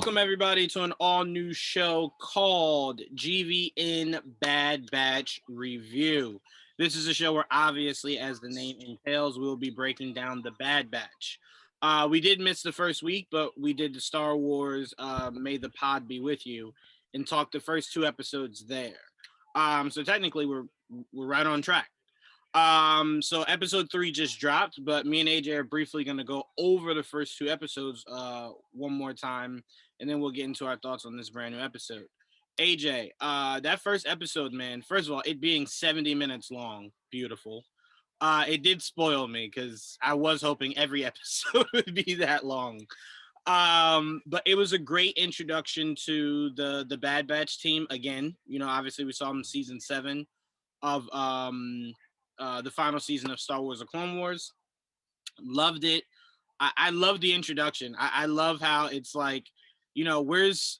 Welcome everybody to an all-new show called GVN Bad Batch Review. This is a show where obviously, as the name entails, we'll be breaking down the Bad Batch. We did miss the first week, but we did the Star Wars May the Pod Be With You and talked the first two episodes there. So technically we're right on track. So episode 3 just dropped, but me and AJ are briefly going to go over the first two episodes one more time, and then we'll get into our thoughts on this brand new episode. AJ, that first episode, man, first of all, it being 70 minutes long, beautiful. It did spoil me because I was hoping every episode would be that long. But it was a great introduction to the Bad Batch team again. You know, obviously we saw them in season 7 of the final season of Star Wars: The Clone Wars. Loved it. I love the introduction. I love how it's like, you know, where's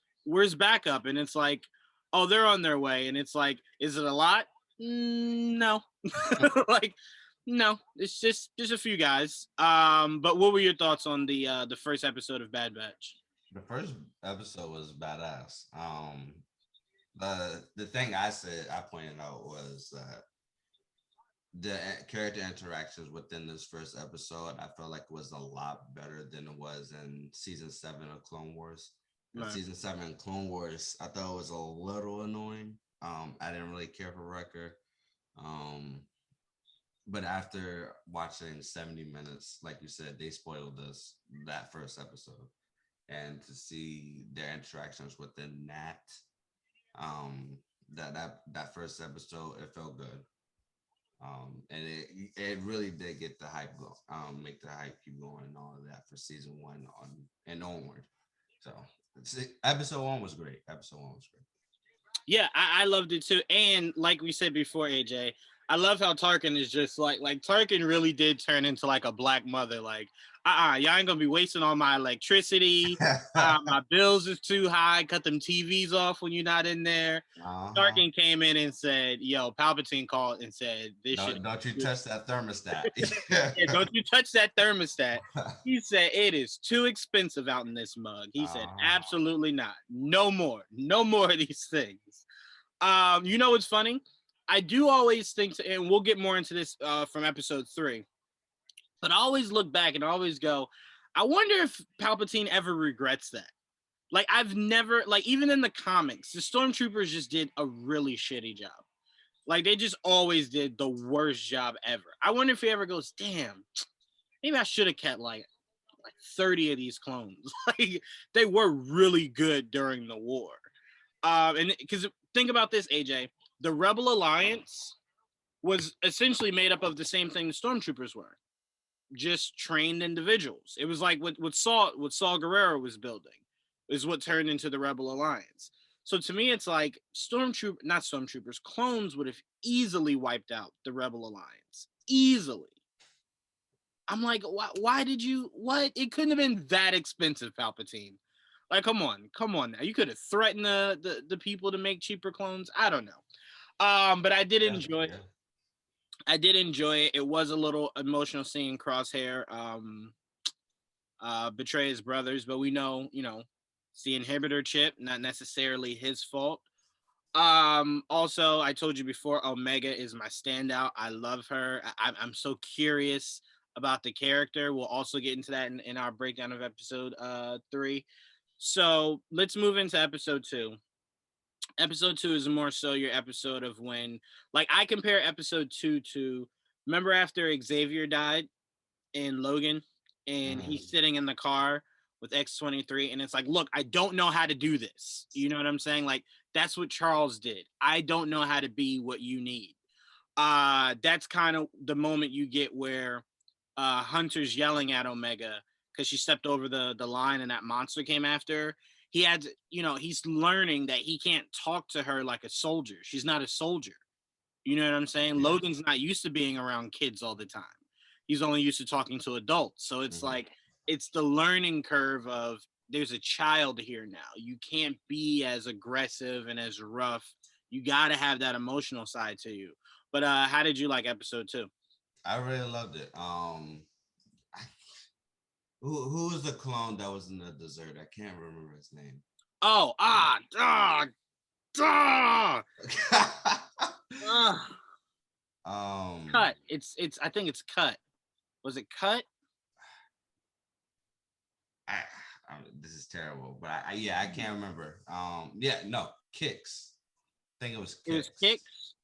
backup? And it's like, oh, they're on their way. And it's like, is it a lot? No. Like, no, it's just a few guys. But what were your thoughts on the first episode of Bad Batch? The first episode was badass. The thing I pointed out was that the character interactions within this first episode, I felt like was a lot better than it was in season 7 of Clone Wars. In Right. season 7 of Clone Wars, I thought it was a little annoying. I didn't really care for Wrecker. Um, but after watching 70 minutes, like you said, they spoiled us that first episode. And to see their interactions within um, that first episode, it felt good. And it really did get the hype go, make the hype keep going and all of that for season 1 on and onward. So episode 1 was great. Episode 1 was great. Yeah, I loved it too. And like we said before, AJ, I love how Tarkin is just like Tarkin really did turn into like a black mother. Like, y'all ain't gonna be wasting all my electricity. My bills is too high. Cut them TVs off when you're not in there. Uh-huh. Tarkin came in and said, "Yo," Palpatine called and said, "This shit." Don't you touch that thermostat. Yeah, don't you touch that thermostat. He said it is too expensive out in this mug. He said, uh, absolutely not. No more. No more of these things. You know what's funny? I do always think, and we'll get more into this from episode 3, but I always look back and always go, I wonder if Palpatine ever regrets that. Like, I've never, like, even in the comics, the Stormtroopers just did a really shitty job. Like, they just always did the worst job ever. I wonder if he ever goes, damn, maybe I should have kept like 30 of these clones. Like, they were really good during the war. And because think about this, AJ, the Rebel Alliance was essentially made up of the same thing the Stormtroopers were, just trained individuals. It was like what Saul Guerrero was building is what turned into the Rebel Alliance. So to me, it's like not Stormtroopers, clones would have easily wiped out the Rebel Alliance. Easily. I'm like, why did you, what? It couldn't have been that expensive, Palpatine. Like, come on now. You could have threatened the people to make cheaper clones. I don't know. But I did yeah, enjoy it. yeah. I did enjoy it. It was a little emotional seeing Crosshair betray his brothers, but we know, you know, it's the inhibitor chip, not necessarily his fault. Also, I told you before, Omega is my standout. I love her. I'm so curious about the character. We'll also get into that in our breakdown of episode 3. So let's move into episode 2. Episode 2 is more so your episode of when, like, I compare episode 2 to, remember after Xavier died in Logan and Mm. he's sitting in the car with X-23 and it's like, look, I don't know how to do this. You know what I'm saying? Like, that's what Charles did. I don't know how to be what you need. That's kind of the moment you get where Hunter's yelling at Omega because she stepped over the line and that monster came after her. He had, you know, he's learning that he can't talk to her like a soldier. She's not a soldier. You know what I'm saying? Yeah. Logan's not used to being around kids all the time. He's only used to talking to adults. So it's Mm-hmm. like, it's the learning curve of there's a child here now. You can't be as aggressive and as rough. You got to have that emotional side to you. But how did you like episode 2? I really loved it. I, Who was the clone that was in the desert? I can't remember his name. Oh, um, cut. It's. I think it's cut. Was it cut? I, this is terrible, but I can't remember. Yeah, no, Kicks. I think it was It was Kicks. kicks.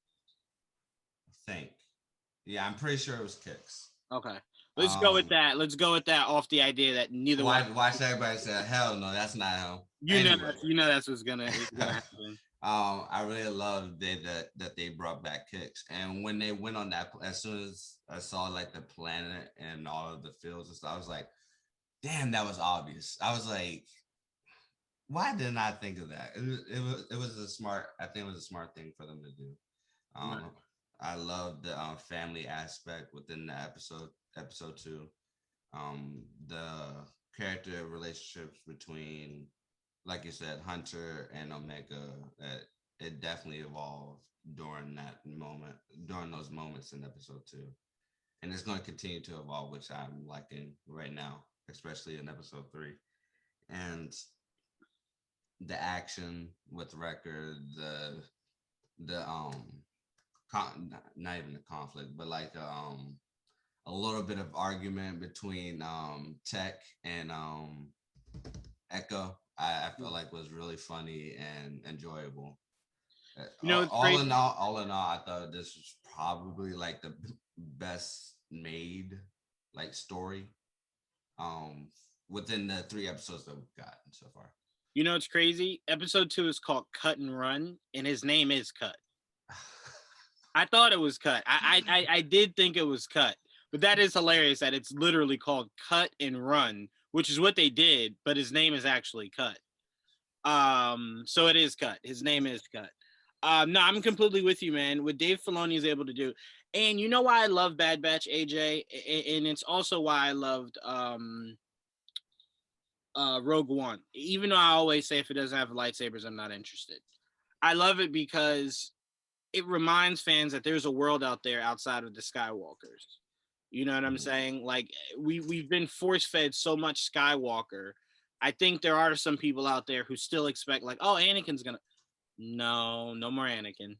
I think. Yeah, I'm pretty sure it was Kicks. Okay, let's go with Um, that. Let's go with that. Off the idea that neither one. watch everybody say, hell no, that's not him. You know, Anyway, you know that's what's gonna happen. I really love that they brought back Kicks, and when they went on that, as soon as I saw like the planet and all of the fields and stuff, I was like, damn, that was obvious. I was like, why didn't I think of that? It was a smart. I think it was a smart thing for them to do. Right. Um, I love the family aspect within the episode two. The character relationships between, like you said, Hunter and Omega. It definitely evolved during those moments in episode two, and it's going to continue to evolve, which I'm liking right now, especially in episode three. And the action with record, the not even the conflict, but like a little bit of argument between Tech and Echo. I felt like was really funny and enjoyable. You know, it's All crazy. all in all, I thought this was probably like the best made like story um within the 3 episodes that we've gotten so far. You know, it's crazy. Episode 2 is called Cut and Run, and his name is Cut. I thought it was Cut. I did think it was Cut, but that is hilarious that it's literally called Cut and Run, which is what they did, but his name is actually Cut. So it is Cut. His name is Cut. No, I'm completely with you, man. What Dave Filoni is able to do, and you know why I love Bad Batch, AJ, and it's also why I loved Rogue One. Even though I always say if it doesn't have lightsabers, I'm not interested. I love it because it reminds fans that there's a world out there outside of the Skywalkers. You know what I'm Mhm. saying? Like we've been force fed so much Skywalker. I think there are some people out there who still expect like, oh, Anakin's gonna. No, no more Anakin.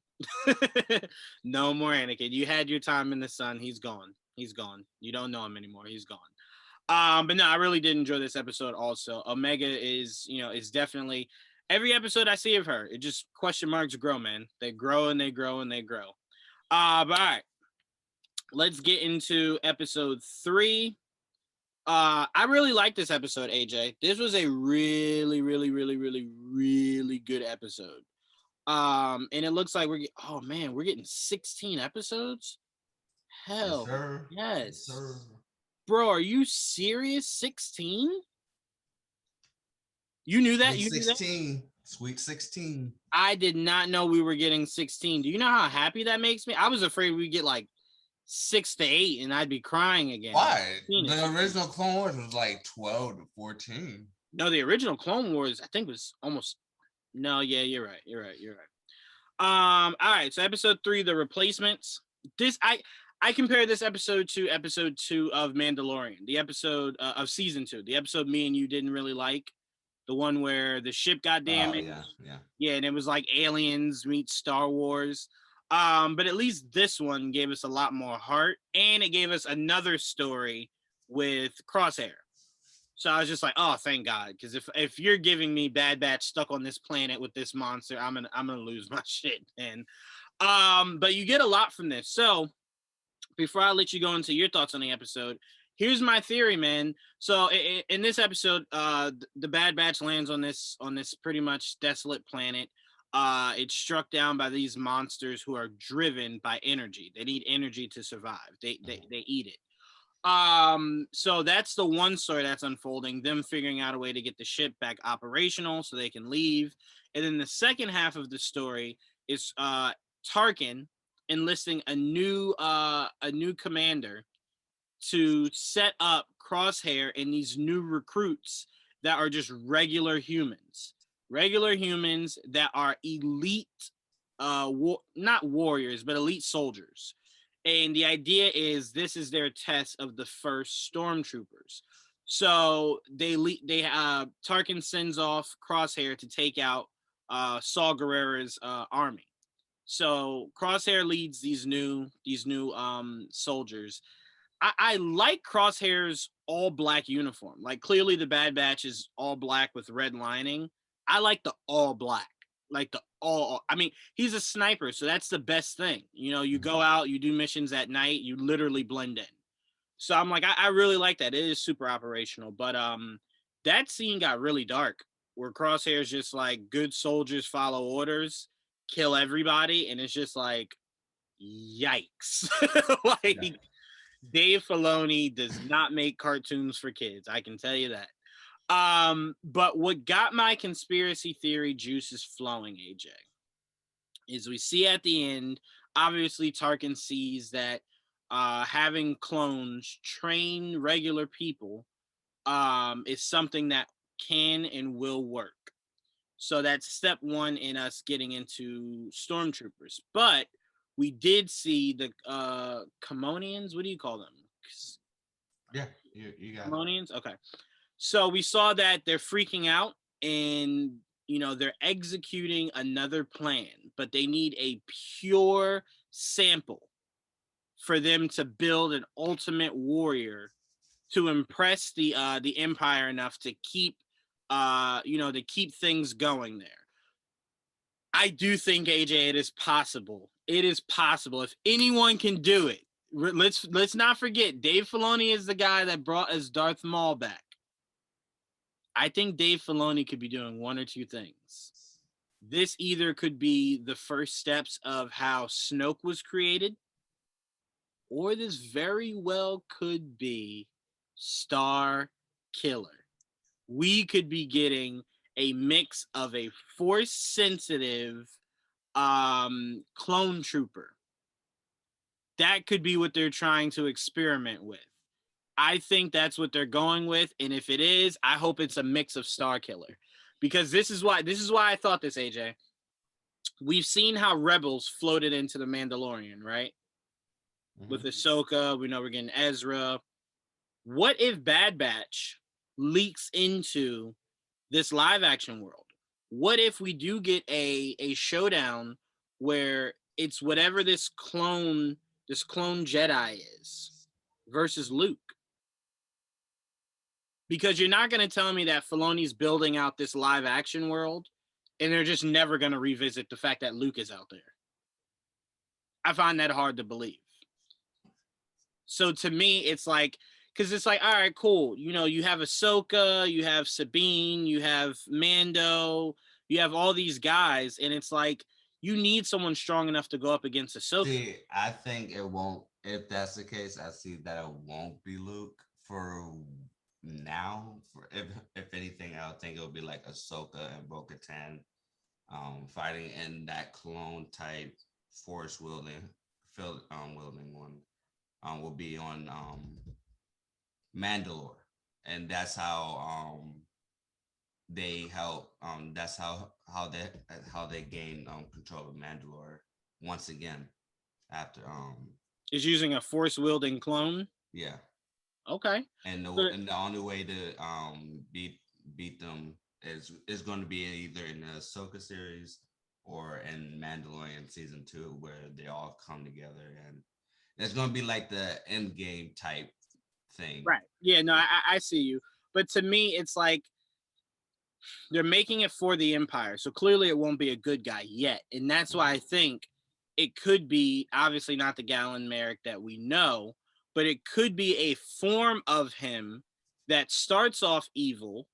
No more Anakin. You had your time in the sun. He's gone. He's gone. You don't know him anymore. He's gone. But no, I really did enjoy this episode also. Omega is definitely every episode I see of her, it just question marks grow, man. They grow and they grow and they grow. But all right, let's get into episode 3. I really like this episode, AJ. This was a really, really, really, really, really good episode. And it looks like oh man, we're getting 16 episodes. Yes, Hell sir. Yes, yes. sir. Bro, are you serious? 16? You knew that? Sweet You knew that? 16. Sweet 16. I did not know we were getting 16. Do you know how happy that makes me? I was afraid we'd get like 6 to 8 and I'd be crying again. Why? The original Clone Wars was like 12 to 14. No, the original Clone Wars, I think, was almost. No, yeah, you're right. You're right. All right. So episode 3, the replacements. I compare this episode to episode 2 of Mandalorian, the episode of season 2, the episode me and you didn't really like, the one where the ship got Oh damaged. yeah. Yeah, and it was like aliens meet Star Wars. But at least this one gave us a lot more heart, and it gave us another story with Crosshair. So I was just like, oh, thank God, because if you're giving me Bad Batch stuck on this planet with this monster, I'm gonna lose my shit. And but you get a lot from this. So before I let you go into your thoughts on the episode, here's my theory, man. So in this episode, the Bad Batch lands on this pretty much desolate planet. It's struck down by these monsters who are driven by energy. They need energy to survive. They eat it. So that's the one story that's unfolding, them figuring out a way to get the ship back operational so they can leave. And then the second half of the story is Tarkin enlisting a new commander to set up Crosshair and these new recruits that are just regular humans that are elite not warriors but elite soldiers. And the idea is this is their test of the first stormtroopers. So Tarkin sends off Crosshair to take out Saw Gerrera's army. So Crosshair leads these new soldiers. I like Crosshair's all black uniform. Like clearly the Bad Batch is all black with red lining. I like the all black. Like the all I mean, he's a sniper, so that's the best thing. You know, you go out, you do missions at night, you literally blend in. So I'm like, I really like that. It is super operational. But that scene got really dark where Crosshair's just like good soldiers follow orders, kill everybody, and it's just like yikes. Like Yeah. Dave Filoni does not make cartoons for kids. I can tell you that. But what got my conspiracy theory juices flowing, AJ, is we see at the end, obviously Tarkin sees that having clones train regular people is something that can and will work. So that's step one in us getting into stormtroopers. But we did see the Commonians. What do you call them? Yeah, you got it. Commonians? Okay. So we saw that they're freaking out and they're executing another plan, but they need a pure sample for them to build an ultimate warrior to impress the empire enough to keep to keep things going there. I do think, AJ, it is possible. It is possible if anyone can do it. Let's not forget Dave Filoni is the guy that brought us Darth Maul back. I think Dave Filoni could be doing one or two things. This either could be the first steps of how Snoke was created, or this very well could be Star Killer. We could be getting a mix of a force sensitive clone trooper. That could be what they're trying to experiment with. I think that's what they're going with, and if it is, I hope it's a mix of Star Killer, because this is why I thought this, AJ. We've seen how Rebels floated into the Mandalorian, right? With Ahsoka, we know we're getting Ezra. What if Bad Batch leaks into this live action world? What if we do get a showdown where it's whatever this clone Jedi is versus Luke? Because you're not going to tell me that Filoni's building out this live action world and they're just never going to revisit the fact that Luke is out there. I find that hard to believe. So to me, it's like, because it's like, all right, cool. You have Ahsoka, you have Sabine, you have Mando, you have all these guys, and it's like, you need someone strong enough to go up against Ahsoka. See, I think it won't. If that's the case, I see that it won't be Luke for now. For if anything, I would think it'll be like Ahsoka and Bo-Katan fighting in that clone type force wielding one will be on Mandalore, and that's how they help. That's how they gain control of Mandalore once again after Is using a force wielding clone. yeah. Okay. And the only way to beat them is going to be either in the Ahsoka series or in Mandalorian season 2, where they all come together, and it's going to be like the end game type thing. Right. Yeah. No, I see you. But to me, it's like they're making it for the Empire, so clearly it won't be a good guy yet, and that's why I think it could be obviously not the Galen Merrick that we know, but it could be a form of him that starts off evil,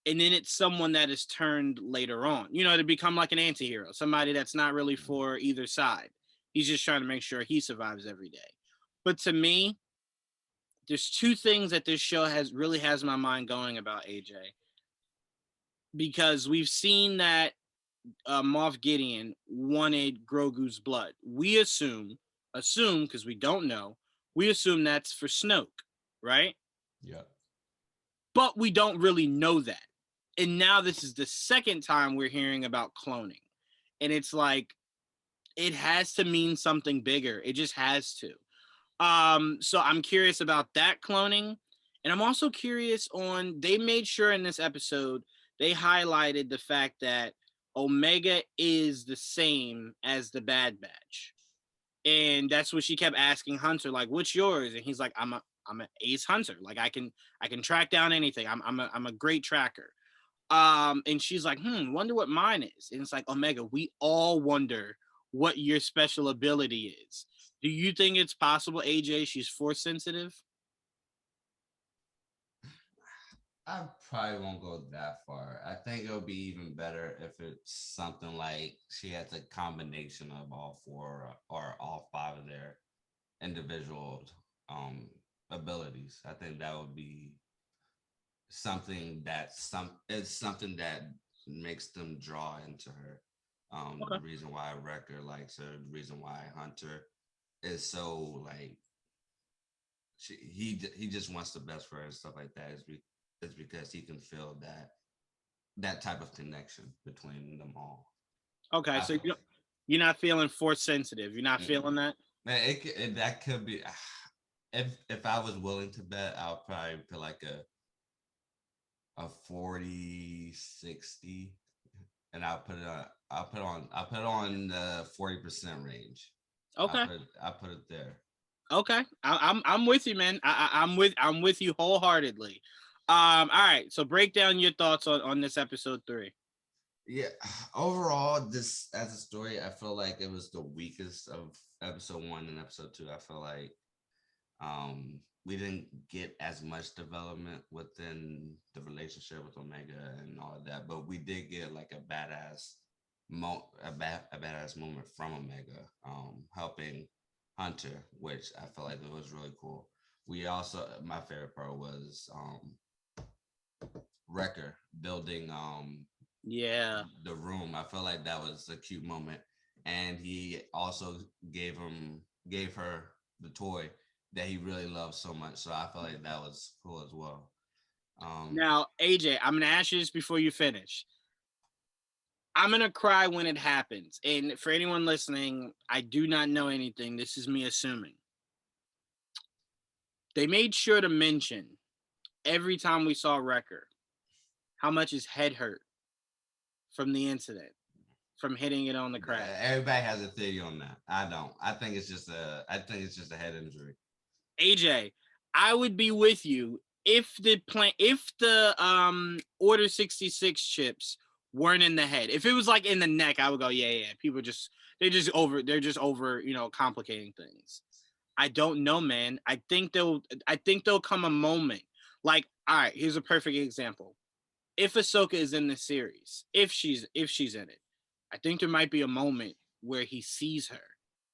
and then it's someone that is turned later on, to become like an anti-hero, somebody that's not really for either side. He's just trying to make sure he survives every day. But to me, there's two things that this show has my mind going about, AJ, because we've seen that Moff Gideon wanted Grogu's blood. We assume because we don't know, we assume that's for Snoke, right? Yeah. But we don't really know that. And now this is the second time we're hearing about cloning. And it's like, it has to mean something bigger. It just has to. So I'm curious about that cloning. And I'm also curious on, they made sure in this episode they highlighted the fact that Omega is the same as the Bad Batch. And that's what she kept asking Hunter, like, what's yours? And he's like, I'm an ace hunter. Like I can track down anything. I'm a great tracker. And she's like, wonder what mine is. And it's like, Omega, we all wonder what your special ability is. Do you think it's possible, AJ, she's force sensitive? I probably won't go that far. I think it'll be even better if it's something like she has a combination of all four or all five of their individual um abilities. I think that would be something that makes them draw into her. Okay. The reason why Wrecker likes her, the reason why Hunter is so like he just wants the best for her and stuff like that is because he can feel that type of connection between them all. Okay. I So feel like. you're not feeling force sensitive. You're not Mm-mm. feeling that? Man, that could be if I was willing to bet, I'll probably put like a 40-60, and I'll put it on the 40% range. Okay. I'll put it there. Okay. I'm with you, man. I'm with you wholeheartedly. All right. So break down your thoughts on this episode 3. Yeah, overall, this as a story, I feel like it was the weakest of episode 1 and episode 2. I feel like we didn't get as much development within the relationship with Omega and all of that, but we did get like a badass moment from Omega, helping Hunter, which I felt like it was really cool. We also, my favorite part was Wrecker building Yeah. the room. I felt like that was a cute moment, and he also gave her the toy that he really loved so much. So I felt like that was cool as well. Um, Now, AJ, I'm gonna ask you this before you finish. I'm gonna cry when it happens. And for anyone listening, I do not know anything. This is me assuming. They made sure to mention every time we saw Wrecker how much his head hurt from the incident, from hitting it on the crack. Everybody has a theory on that. I don't. I think it's just a head injury. AJ, I would be with you if the Order 66 chips weren't in the head. If it was like in the neck, I would go, yeah. People just they're just over, complicating things. I don't know, man. I think there'll come a moment. Like, all right, here's a perfect example. If Ahsoka is in the series, if she's in it, I think there might be a moment where he sees her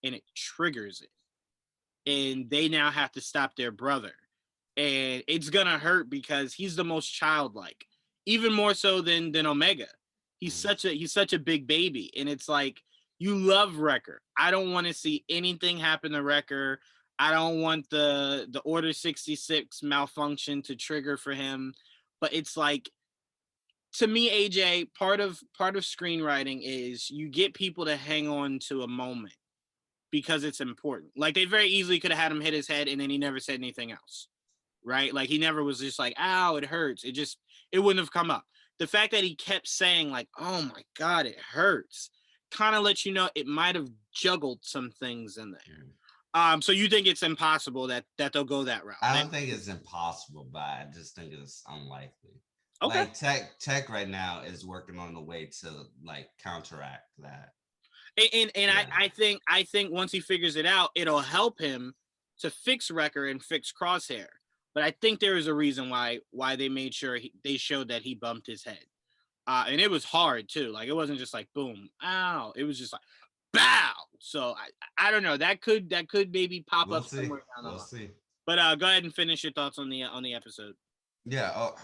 and it triggers it and they now have to stop their brother. And it's gonna hurt because he's the most childlike, even more so than Omega. Mhm. He's such a big baby, and it's like you love Wrecker. I don't want to see anything happen to Wrecker. I don't want the Order 66 malfunction to trigger for him. But it's like, to me, AJ, part of screenwriting is you get people to hang on to a moment because it's important. Like they very easily could have had him hit his head and then he never said anything else, right? Like he never was just like, "Ow, it hurts." It wouldn't have come up. The fact that he kept saying like, "Oh my god, it hurts," kind of lets you know it might have juggled some things in there. Mhm. So you think it's impossible that they'll go that route? I don't think it's impossible, but I just think it's unlikely. Okay. Like tech right now is working on the way to like counteract that. And Yeah. I think once he figures it out, it'll help him to fix Wrecker and fix Crosshair. But I think there is a reason why they made sure they showed that he bumped his head. And it was hard too. Like it wasn't just like boom, ow. It was just like bow. So I don't know. That could maybe pop We'll up see. somewhere down the We'll line. see. But go ahead and finish your thoughts on the episode. Yeah. Oh,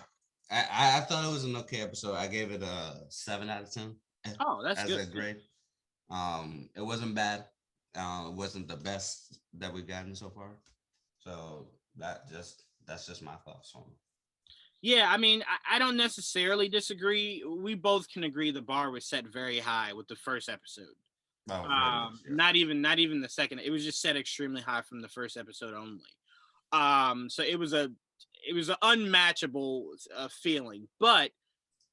I thought it was an okay episode. I gave it a 7 out of 10 Oh, that's as good. a grade. It wasn't bad. It wasn't the best that we've gotten so far. So that's just my thoughts on it. Yeah, I mean, I don't necessarily disagree. We both can agree the bar was set very high with the first episode. Oh, very much. Yeah. Not even the second. It was just set extremely high from the first episode only. So it was a it was an unmatchable feeling. But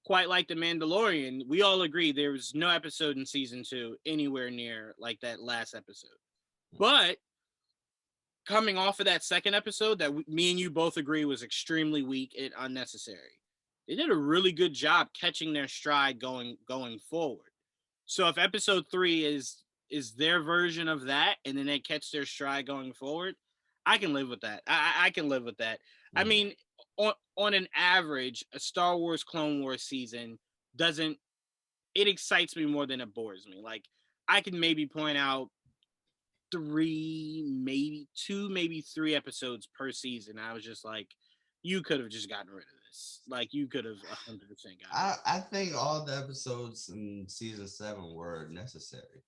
quite like the Mandalorian, we all agree there was no episode in season 2 anywhere near like that last episode. But coming off of that second episode that me and you both agree was extremely weak and unnecessary, they did a really good job catching their stride going forward. So if episode 3 is their version of that, and then they catch their stride going forward, I can live with that. I can live with that. I mean, on an average, a Star Wars Clone Wars season doesn't, it excites me more than it bores me. Like, I can maybe point out 3, maybe 2, maybe 3 episodes per season. I was just like, you could have just gotten rid of this. Like, you could have 100% gotten rid of it. I think all the episodes in season 7 were necessary.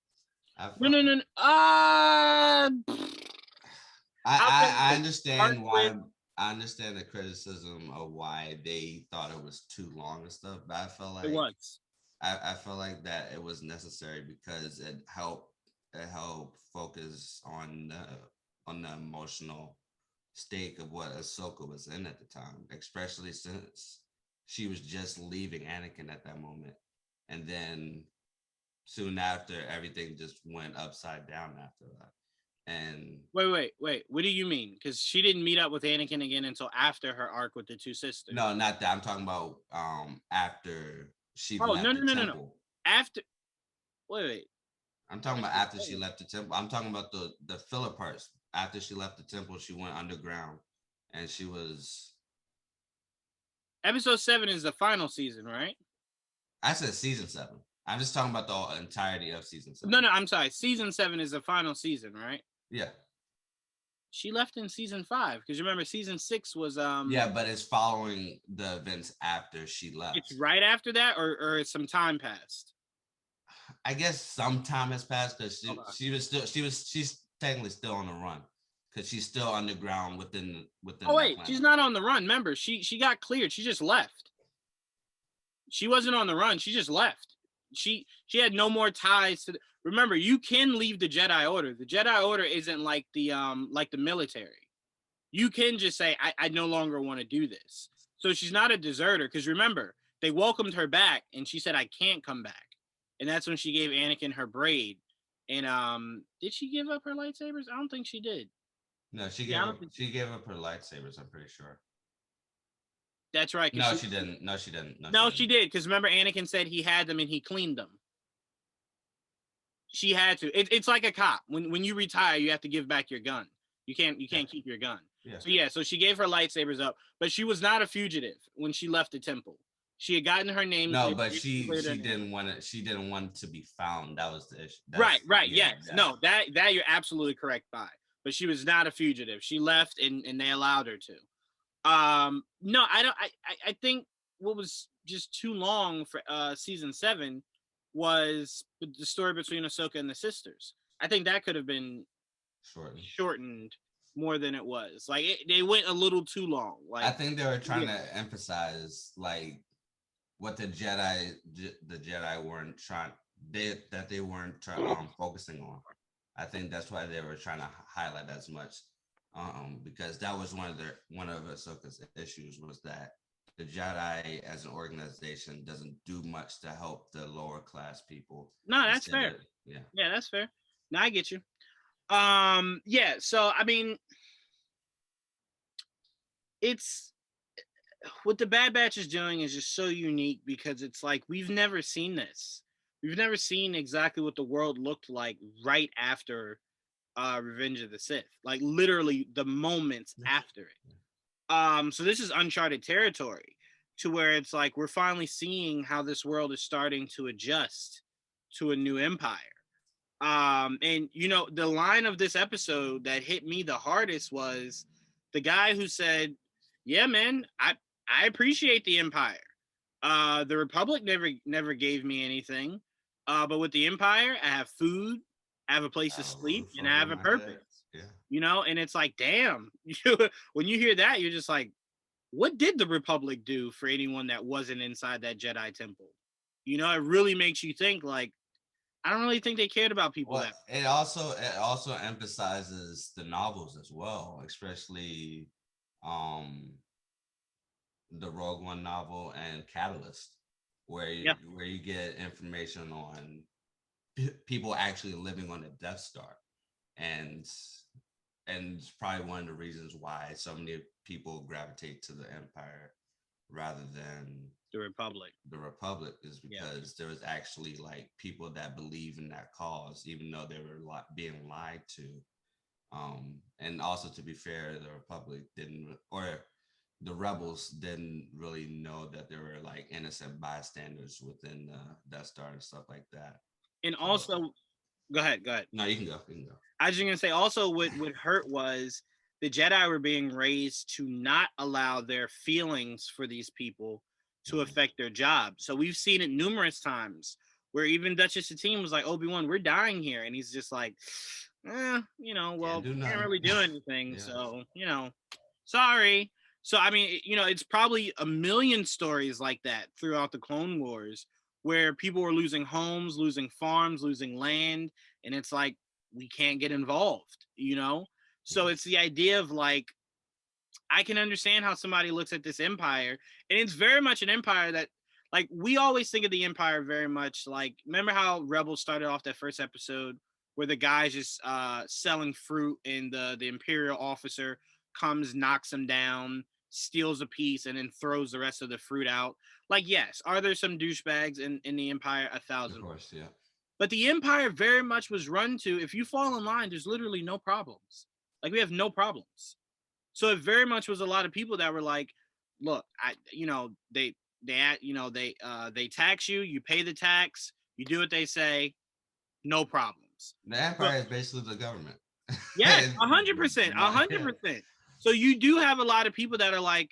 No. I understand why. I understand the criticism of why they thought it was too long and stuff, but I felt like it was. I felt like that it was necessary because it helped focus on the emotional stake of what Ahsoka was in at the time, especially since she was just leaving Anakin at that moment, and then soon after everything just went upside down after that. And Wait. What do you mean? Because she didn't meet up with Anakin again until after her arc with the 2 sisters. no, not that. I'm talking about after she Oh, left the no. temple. After, wait. I'm talking about after she left the temple. I'm talking about the filler parts. After she left the temple, she went underground, and she was. Episode 7 is the final season, right? I said season 7. I'm just talking about the entirety of season 7. No, I'm sorry. Season 7 is the final season, right? Yeah. She left in season 5 because remember season 6 was Yeah, but it's following the events after she left. It's right after that, or some time passed. I guess some time has passed because she's technically still on the run because she's still underground within. Oh wait, she's not on the run. Remember, she got cleared. She just left. She wasn't on the run. She just left. She had no more ties to. Remember, you can leave the Jedi Order. The Jedi Order isn't like the military. You can just say, I no longer want to do this. So she's not a deserter because remember, they welcomed her back and she said, I can't come back. And that's when she gave Anakin her braid. And did she give up her lightsabers? I don't think she did. No, she gave up her lightsabers, I'm pretty sure. That's right. No, she didn't. No, she did. Because remember, Anakin said he had them and he cleaned them. She had to. It's like a cop. When you retire, you have to give back your gun. You can't keep your gun. Yeah. So she gave her lightsabers up, but she was not a fugitive when she left the temple. She had gotten her name. No, but she didn't want it. She didn't want to be found. That was the issue. Right. Yes. Yeah. No, that you're absolutely correct by. But she was not a fugitive. She left, and they allowed her to. No, I don't. I think what was just too long for season 7 was the story between Ahsoka and the sisters. I think that could have been shortened more than it was. Like they went a little too long. Like I think they were trying to emphasize like what the Jedi weren't focusing on. I think that's why they were trying to highlight as much, because that was one of Ahsoka's issues was that the Jedi as an organization doesn't do much to help the lower class people. No, that's fair. Yeah, that's fair. No, I get you. Yeah, so I mean, it's what the Bad Batch is doing is just so unique because it's like we've never seen this. We've never seen exactly what the world looked like right after Revenge of the Sith. Like literally the moments after it. So this is uncharted territory to where it's like we're finally seeing how this world is starting to adjust to a new empire. And you know, the line of this episode that hit me the hardest was the guy who said, "Yeah, man, I appreciate the Empire. The Republic never gave me anything, but with the Empire, I have food, I have a place to sleep, and I have a purpose." Yeah. You know, and it's like, damn. When you hear that, you're just like, what did the Republic do for anyone that wasn't inside that Jedi temple? You know, it really makes you think. Like, I don't really think they cared about people. Well, it also emphasizes the novels as well, especially the Rogue One novel and Catalyst, Yeah. where you get information on people actually living on the Death Star, and it's probably one of the reasons why so many people gravitate to the Empire rather than The Republic. the Republic, is Yeah. because there was actually like people that believe in that cause, even though they were being lied to. And also, to be fair, the Republic didn't, or the rebels didn't really know that there were like innocent bystanders within the Death Star and stuff like that. And So also, go ahead. Go ahead. no, you can go. You can go. I was just gonna say also what hurt was the Jedi were being raised to not allow their feelings for these people to Mhm. affect their job. So we've seen it numerous times where even Duchess Satine was like, Obi-Wan, we're dying here. And he's just like, Can't well, do can't nothing. really do anything. Yeah. So, sorry. So, I mean, it's probably a million stories like that throughout the Clone Wars where people were losing homes, losing farms, losing land. And it's like, we can't get involved. So it's the idea of like, I can understand how somebody looks at this empire, and it's very much an empire that, like, we always think of the empire very much like, remember how Rebels started off that first episode where the guy's just selling fruit, and the imperial officer comes, knocks him down, steals a piece, and then throws the rest of the fruit out. Like, yes, are there some douchebags in the empire? A Of thousand. course, yeah. But the empire very much was run to, if you fall in line, there's literally no problems. Like, we have no problems. So it very much was a lot of people that were like, look, they tax you, you pay the tax, you do what they say, no problems. The But Empire is basically the government. yes, 100%, 100%. So you do have a lot of people that are like,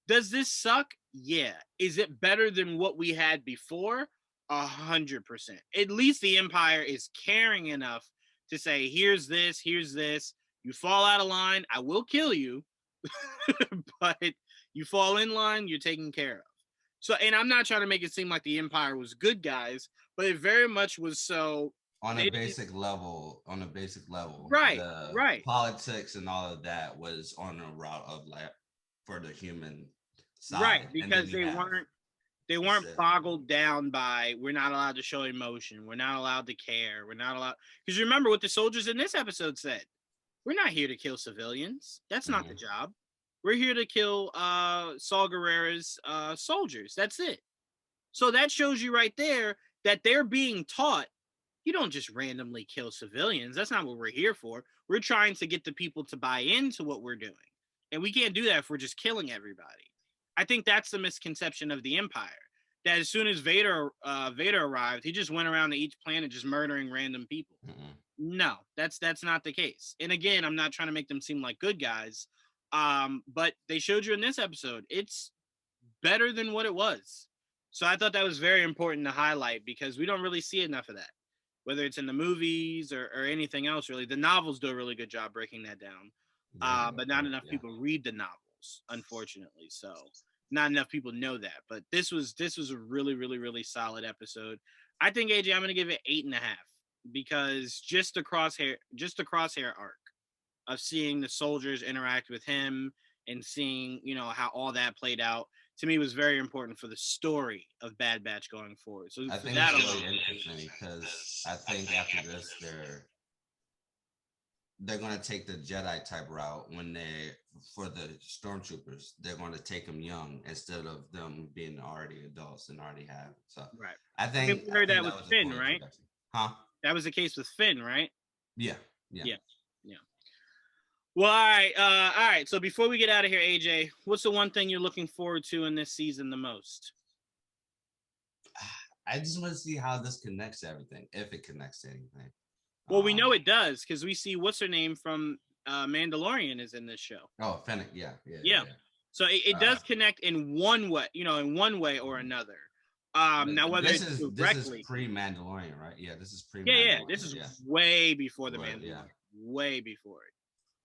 does this suck? Yeah. Is it better than what we had before? 100%. At least the Empire is caring enough to say, here's this, here's this. You fall out of line, I will kill you, but you fall in line, you're taken care of. So, and I'm not trying to make it seem like the Empire was good guys, but it very much was so. On a They didn't, basic level, right, the right, politics and all of that was on a route of like for the human right, side, and then because you they have weren't they the weren't Sith. boggled down by, we're not allowed to show emotion, we're not allowed to care, we're not allowed, because remember what the soldiers in this episode said, we're not here to kill civilians, that's not the Mhm. job, we're here to kill Saul Guerrera's soldiers, that's it. So that shows you right there that they're being taught, you don't just randomly kill civilians, that's not what we're here for, we're trying to get the people to buy into what we're doing, and we can't do that if we're just killing everybody. I think that's the misconception of the Empire. That as soon as Vader arrived, he just went around to each planet just murdering random people. Mhm. No, that's not the case. And again, I'm not trying to make them seem like good guys, but they showed you in this episode it's better than what it was. So I thought that was very important to highlight because we don't really see enough of that, whether it's in the movies or anything else. Really, the novels do a really good job breaking that down, Very good but not point. enough Yeah. people read the novels, unfortunately. So not enough people know that. But this was a really really really solid episode. I think AJ, I'm gonna give it 8.5 because just the crosshair arc of seeing the soldiers interact with him and seeing how all that played out to me was very important for the story of Bad Batch going forward. So I for think that it's alone, really interesting because I think after this they're going to take the Jedi type route when they for the stormtroopers. They're going to take them young instead of them being already adults and already have. So right? I I mean, think we I heard think that that with was a Finn, cool right? introduction. Huh? That was the case with Finn, right? Yeah. Yeah. Yeah, yeah. Well, all right. So before we get out of here, AJ, what's the one thing you're looking forward to in this season the most? I just want to see how this connects to everything, if it connects to anything. Well, we know it does because we see what's her name from Mandalorian is in this show. Oh, Fennec, yeah, yeah, yeah, Yeah. yeah. So it does connect in one way, in one way or another. Now But whether this it's is directly, pre-Mandalorian, right? Yeah, this is yeah, pre-Mandalorian. this is Yeah, way before the right, Mandalorian, yeah. way before it.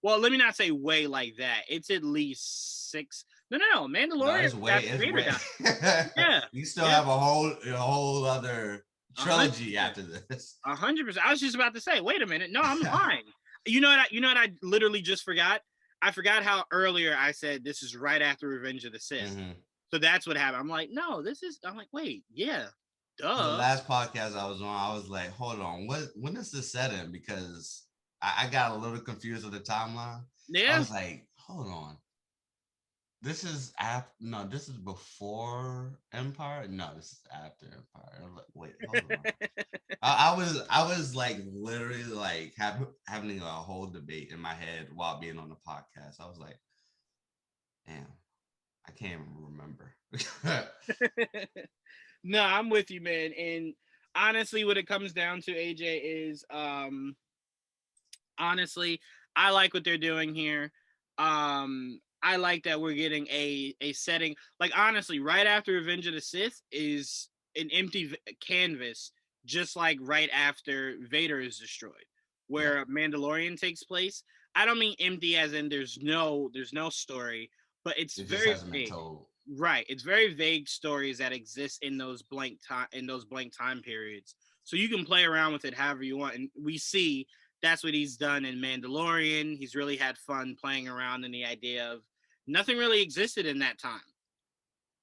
Well, let me not say way like that. It's at least 6. No. No, Mandalorian it's way, after it's Vader way. died. Yeah, You still yeah, have a whole other trilogy 100%, after this. 100%. I was just about to say, wait a minute, no, I'm lying. You know what I literally just forgot. I forgot how earlier I said this is right after Revenge of the Sith. Mhm. So that's what happened. I'm like, no, this is. I'm like, wait, yeah, The duh, last podcast I was on, I was like, hold on, when is this set in? Because I got a little confused with the timeline. I yeah. was like, hold on. This is before Empire. No, this is after Empire. I'm like, wait, hold on. I was like literally like having a whole debate in my head while being on the podcast. I was like, damn, I can't even remember. No, I'm with you, man. And honestly, what it comes down to, AJ, is honestly, I like what they're doing here. I like that we're getting a setting. Like honestly, right after Revenge of the Sith is an empty canvas, just like right after Vader is destroyed, Yeah, where Mandalorian takes place. I don't mean empty as in there's no story, but it's it just very hasn't been vague. told. Right, it's very vague stories that exist in those blank time periods. So you can play around with it however you want, and we see that's what he's done in Mandalorian. He's really had fun playing around in the idea of nothing really existed in that time,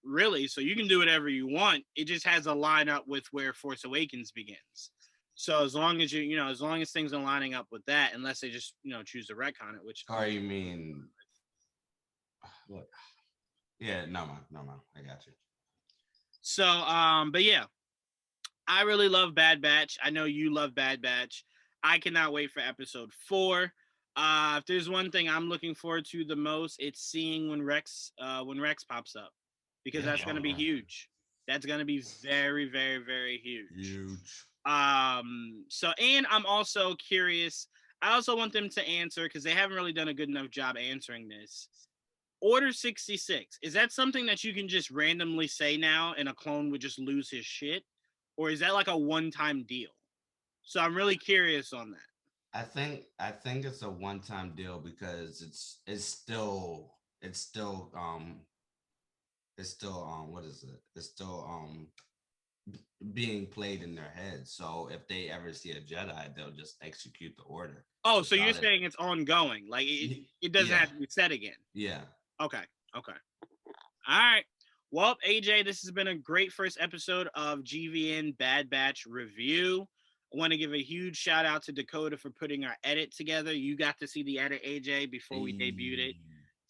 really. So you can do whatever you want. It just has a line up with where Force Awakens begins. So as long as as long as things are lining up with that, unless they just choose to retcon it, which Or you mean what? Yeah, no, I got you. so but yeah, I really love Bad Batch. I know you love Bad Batch. I cannot wait for episode 4. If there's one thing I'm looking forward to the most, it's seeing when Rex pops up, because Yeah, that's all gonna be right. huge. That's gonna be very, very, very huge. Huge. So and I'm also curious. I also want them to answer because they haven't really done a good enough job answering this. Order 66. Is that something that you can just randomly say now and a clone would just lose his shit? Or is that like a one-time deal? So I'm really curious on that. I think it's a one-time deal because it's still what is it? It's still being played in their head. So if they ever see a Jedi, they'll just execute the order Oh, so you're without it. saying it's ongoing. Like it doesn't Yeah, have to be said again. yeah. Okay. Okay. All right. Well, AJ, this has been a great first episode of GVN Bad Batch review. I want to give a huge shout out to Dakota for putting our edit together. You got to see the edit, AJ, before we debuted it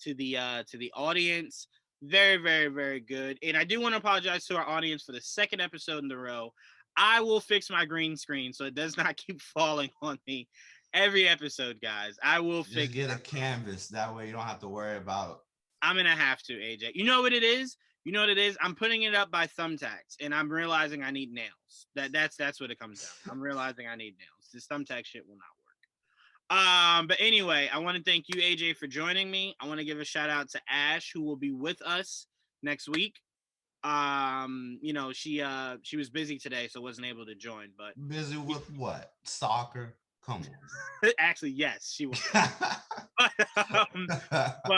Hey. to the audience. Very, very, very good. And I do want to apologize to our audience for the second episode in a row. I will fix my green screen so it does not keep falling on me every episode, guys. I will Just fix get it. a canvas. That way you don't have to worry about. I'm gonna have to, AJ. You know what it is? You know what it is? I'm putting it up by thumbtacks, and I'm realizing I need nails. That's what it comes down. I'm realizing I need nails. This thumbtack shit will not work. But anyway, I want to thank you, AJ, for joining me. I want to give a shout out to Ash, who will be with us next week. She was busy today, so wasn't able to join. But Busy with what? Soccer? Come actually, yes, she was.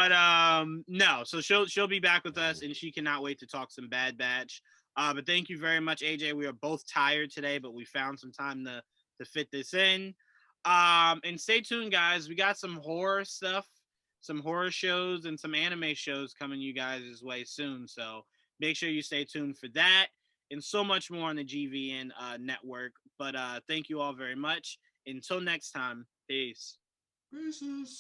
on. No, so she'll be back with us, and she cannot wait to talk some Bad Batch. But thank you very much, AJ. We are both tired today, but we found some time to fit this in. And stay tuned, guys. We got some horror stuff, some horror shows, and some anime shows coming you guys' way soon. So make sure you stay tuned for that and so much more on the GVN network. But thank you all very much. Until next time, peace. Racist.